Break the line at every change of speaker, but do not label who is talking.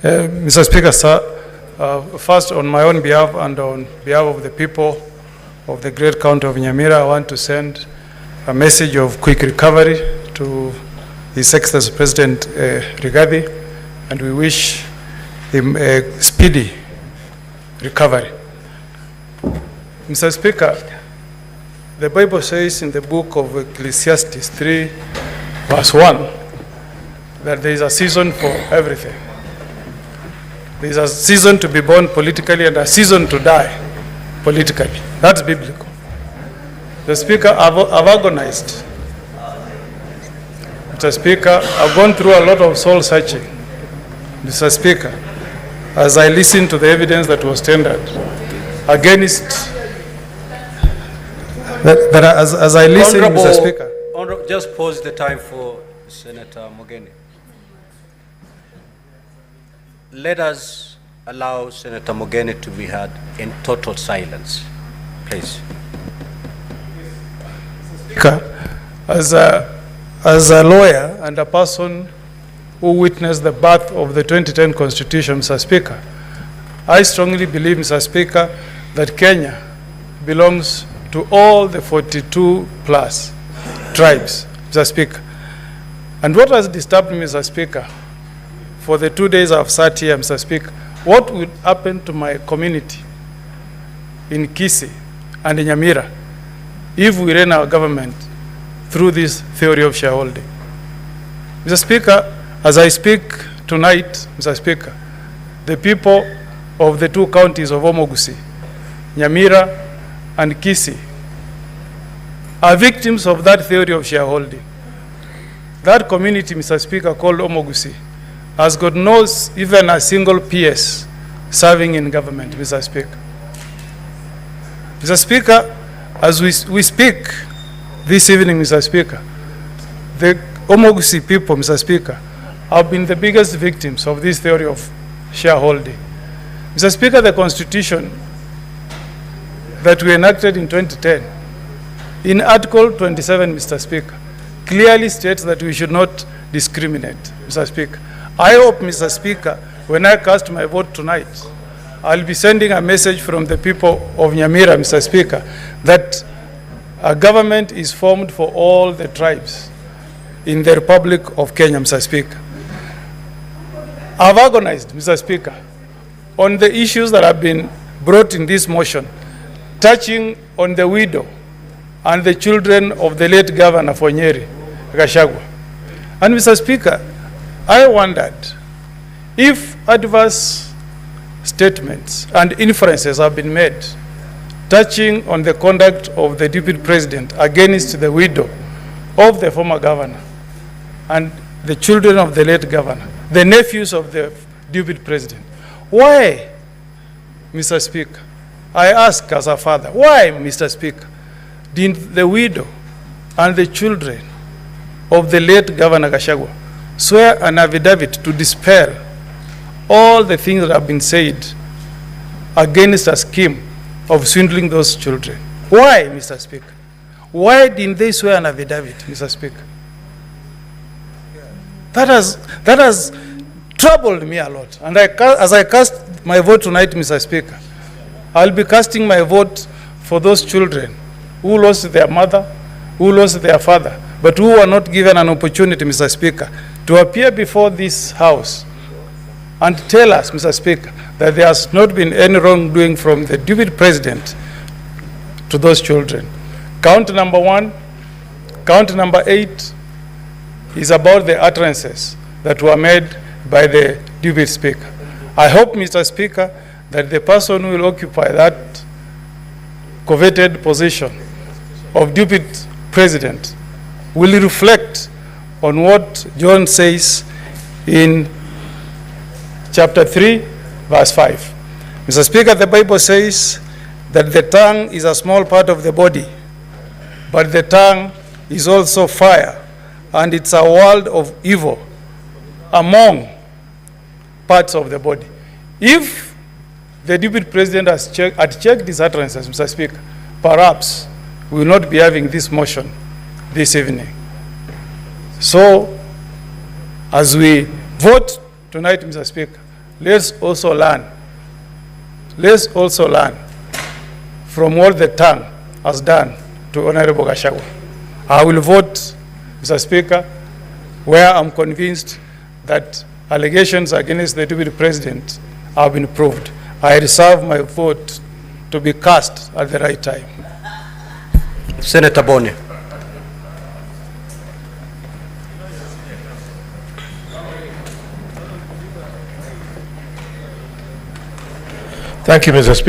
Mr. Speaker, sir, first on my own behalf and on behalf of the people of the great county of Nyamira, I want to send a message of quick recovery to His Excellency President Rigathi, and we wish him a speedy recovery. Mr. Speaker, the Bible says in the book of Ecclesiastes 3, verse 1, that there is a season for everything. There is a season to be born politically and a season to die politically. That's biblical. The Speaker, I've agonized. Mr. Speaker, I've gone through a lot of soul searching. Mr. Speaker, as I listened to the evidence that was tendered against, as I listened, Mr. Speaker.
Just pause the time for Senator Mogeni. Let us allow Senator Mogeni to be heard in total silence, please.
As a lawyer and a person who witnessed the birth of the 2010 Constitution, Mr. Speaker, I strongly believe, Mr. Speaker, that Kenya belongs to all the 42 plus tribes, Mr. Speaker. And what has disturbed me, Mr. Speaker, for the 2 days I've sat here, Mr. Speaker, what would happen to my community in Kisii and in Nyamira if we ran our government through this theory of shareholding? Mr. Speaker, as I speak tonight, Mr. Speaker, the people of the two counties of Omogusi, Nyamira and Kisii are victims of that theory of shareholding. That community, Mr. Speaker, called Omogusi, has got no even a single PS serving in government, Mr. Speaker. Mr. Speaker, as we speak this evening, Mr. Speaker, the Omogusi people, Mr. Speaker, have been the biggest victims of this theory of shareholding. Mr. Speaker, the Constitution that we enacted in 2010, in Article 27, Mr. Speaker, clearly states that we should not discriminate, Mr. Speaker. I hope, Mr. Speaker, when I cast my vote tonight, I'll be sending a message from the people of Nyamira, Mr. Speaker, that a government is formed for all the tribes in the Republic of Kenya, Mr. Speaker. I've agonized, Mr. Speaker, on the issues that have been brought in this motion, touching on the widow and the children of the late Governor for Nyeri, Gachagua. And Mr. Speaker, I wondered if adverse statements and inferences have been made touching on the conduct of the Deputy President against the widow of the former governor and the children of the late governor, the nephews of the Deputy President. Why, Mr. Speaker, I ask as a father, why, Mr. Speaker, did the widow and the children of the late Governor Gachagua swear an affidavit to dispel all the things that have been said against a scheme of swindling those children? Why, Mr. Speaker? Why didn't they swear an affidavit, Mr. Speaker? That has troubled me a lot. And as I cast my vote tonight, Mr. Speaker, I'll be casting my vote for those children who lost their mother, who lost their father, but who were not given an opportunity, Mr. Speaker, to appear before this House and tell us, Mr. Speaker, that there has not been any wrongdoing from the Deputy President to those children. Count number 1, count number 8 is about the utterances that were made by the Deputy Speaker. I hope, Mr. Speaker, that the person who will occupy that coveted position of Deputy President will reflect on what John says in chapter 3, verse 5. Mr. Speaker, the Bible says that the tongue is a small part of the body, but the tongue is also fire, and it's a world of evil among parts of the body. If the Deputy President had checked these utterances, Mr. Speaker, perhaps we will not be having this motion this evening. So, as we vote tonight, Mr. Speaker, let's also learn. Let's also learn from what the tongue has done to Honorable Gachagua. I will vote, Mr. Speaker, where I'm convinced that allegations against the Deputy President have been proved. I reserve my vote to be cast at the right time.
Senator Boni.
Thank you, Mr. Speaker.